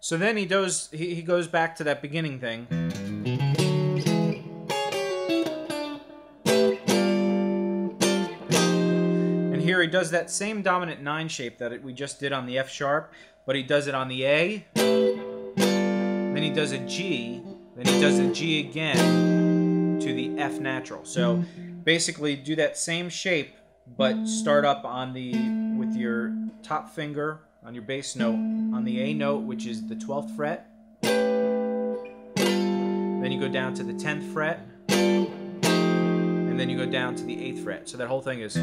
So then he goes back to that beginning thing. And here he does that same dominant 9 shape that we just did on the F sharp, but he does it on the A. Then he does a G. Then he does a G again to the F natural. So basically do that same shape, but start up on with your top finger on your bass note on the A note, which is the 12th fret. Then you go down to the 10th fret, and then you go down to the 8th fret. So that whole thing is.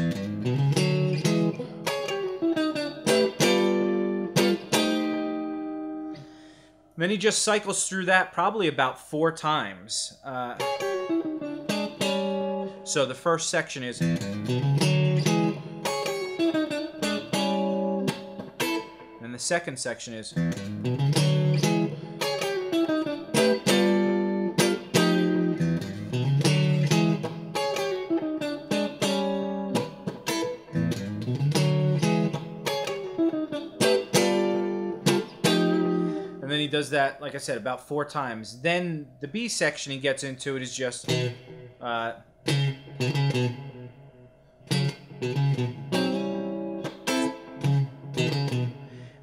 Then he just cycles through that probably about 4 times. So the first section is. And the second section is. And then he does that, like I said, about 4 times. Then the B section he gets into it is just.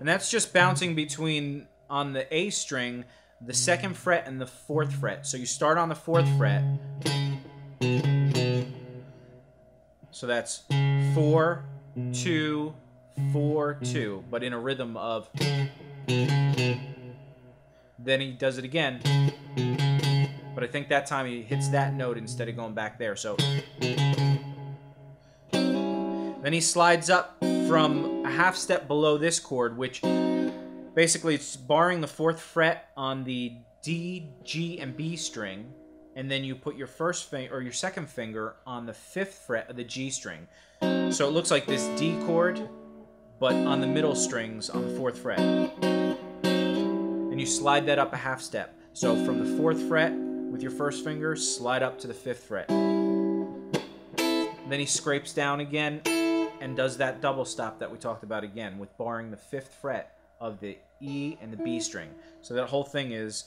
And that's just bouncing between, on the A string, the 2nd fret and the 4th fret. So you start on the 4th fret. So that's 4, 2, 4, 2, but in a rhythm of. Then he does it again. But I think that time he hits that note instead of going back there. So then he slides up from a half step below this chord, which basically it's barring the 4th fret on the D, G, and B string, and then you put your first finger or your second finger on the 5th fret of the G string. So it looks like this D chord, but on the middle strings on the 4th fret. And you slide that up a half step. So from the 4th fret with your first finger, slide up to the 5th fret. Then he scrapes down again and does that double stop that we talked about again, with barring the 5th fret of the E and the B string. So that whole thing is.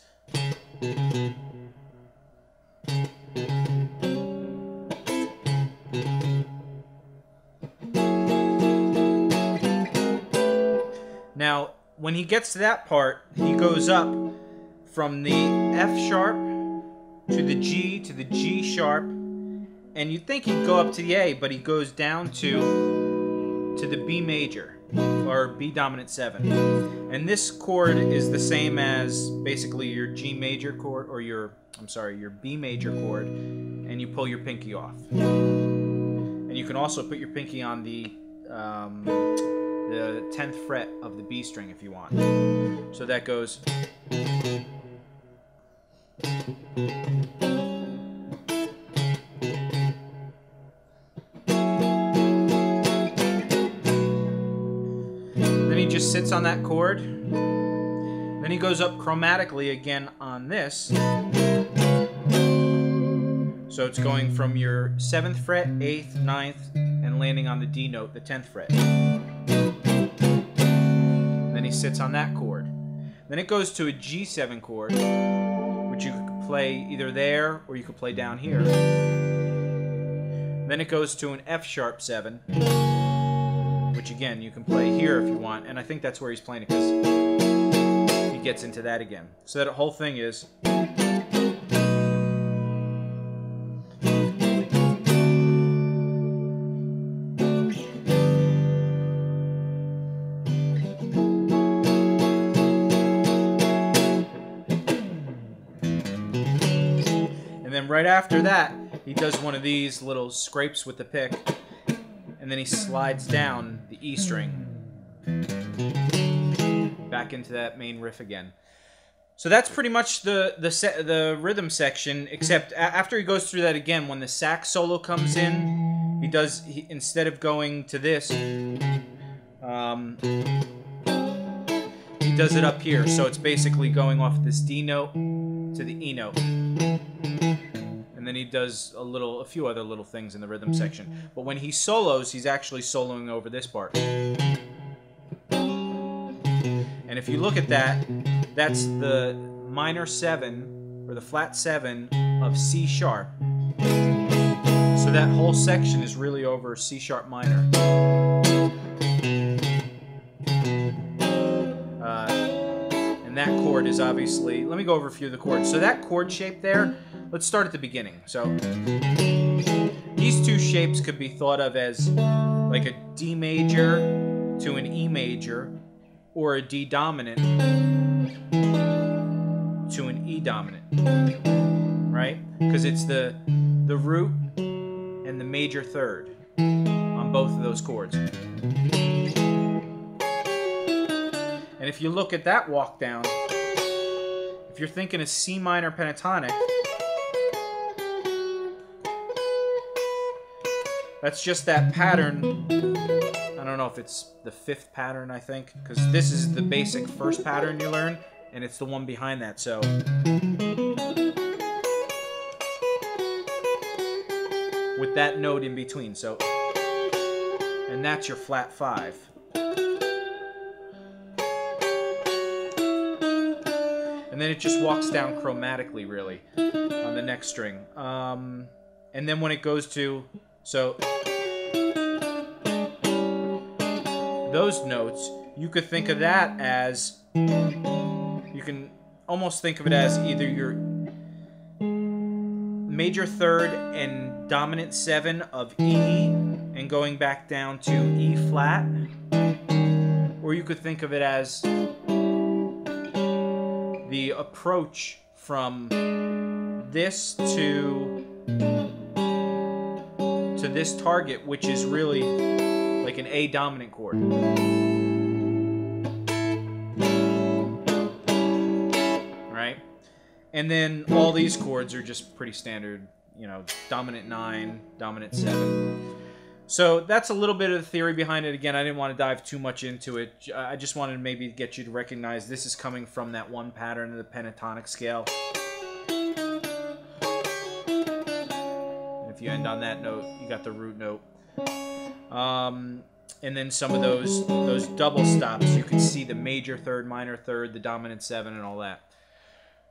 Now, when he gets to that part, he goes up from the F sharp to the G sharp, and you'd think he'd go up to the A, but he goes down to the B major, or B dominant 7. And this chord is the same as basically your G major chord, or your B major chord, and you pull your pinky off. And you can also put your pinky on the 10th fret of the B string if you want. So that goes. Then he just sits on that chord. Then he goes up chromatically again on this. So it's going from your 7th fret, 8th, 9th, and landing on the D note, the 10th fret. Then he sits on that chord. Then it goes to a G7 chord, which you could play either there or you could play down here. Then it goes to an F sharp 7, which again you can play here if you want, and I think that's where he's playing it because he gets into that again. So that whole thing is. And then right after that, he does one of these little scrapes with the pick, and then he slides down the E string back into that main riff again. So that's pretty much the rhythm section, except after he goes through that again, when the sax solo comes in, he instead of going to this, he does it up here. So it's basically going off this D note to the E note. And then he does a few other little things in the rhythm section. But when he solos, he's actually soloing over this part. And if you look at that, that's the minor 7, or the flat 7 of C sharp. So that whole section is really over C sharp minor. And that chord is obviously, let me go over a few of the chords. So that chord shape there, let's start at the beginning. So these two shapes could be thought of as like a D major to an E major, or a D dominant to an E dominant, right? Because it's the root and the major third on both of those chords. And if you look at that walk down, if you're thinking of C minor pentatonic, that's just that pattern. I don't know if it's the 5th pattern, I think, because this is the basic first pattern you learn, and it's the one behind that. So with that note in between. So, and that's your flat 5. And then it just walks down chromatically, really, on the next string. And then when it goes to, so those notes, you could think of that as, you can almost think of it as either your major third and dominant 7 of E, and going back down to E flat, or you could think of it as the approach from this to this target, which is really like an A dominant chord. Right? And then all these chords are just pretty standard, you know, dominant 9, dominant 7. So that's a little bit of the theory behind it. Again, I didn't want to dive too much into it. I just wanted to maybe get you to recognize this is coming from that one pattern of the pentatonic scale. And if you end on that note, you got the root note. And then some of those double stops, you can see the major third, minor third, the dominant 7, and all that.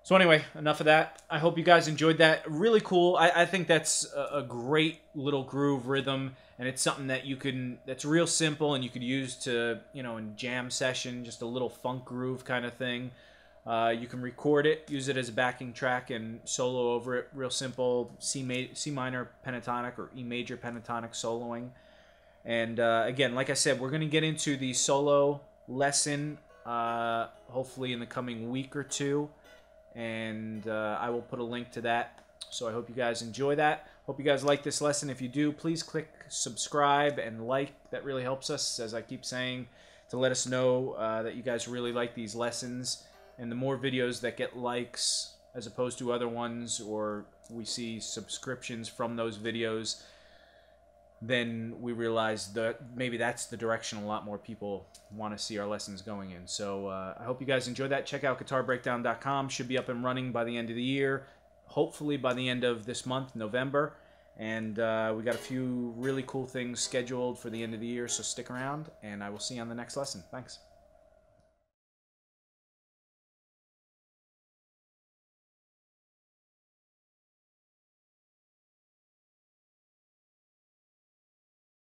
So anyway, enough of that. I hope you guys enjoyed that. Really cool. I think that's a great little groove rhythm, and it's something that you can, that's real simple, and you could use to, you know, in jam session, just a little funk groove kind of thing. You can record it, use it as a backing track, and solo over it. Real simple C minor pentatonic or E major pentatonic soloing. And again, like I said, we're going to get into the solo lesson hopefully in the coming week or two. And I will put a link to that. So I hope you guys enjoy that. Hope you guys like this lesson. If you do, please click subscribe and like. That really helps us, as I keep saying, to let us know that you guys really like these lessons. And the more videos that get likes as opposed to other ones, or we see subscriptions from those videos, then we realize that maybe that's the direction a lot more people want to see our lessons going in. So I hope you guys enjoyed that. Check out guitarbreakdown.com. Should be up and running by the end of the year, hopefully by the end of this month, November. And we got a few really cool things scheduled for the end of the year, so stick around, and I will see you on the next lesson. Thanks.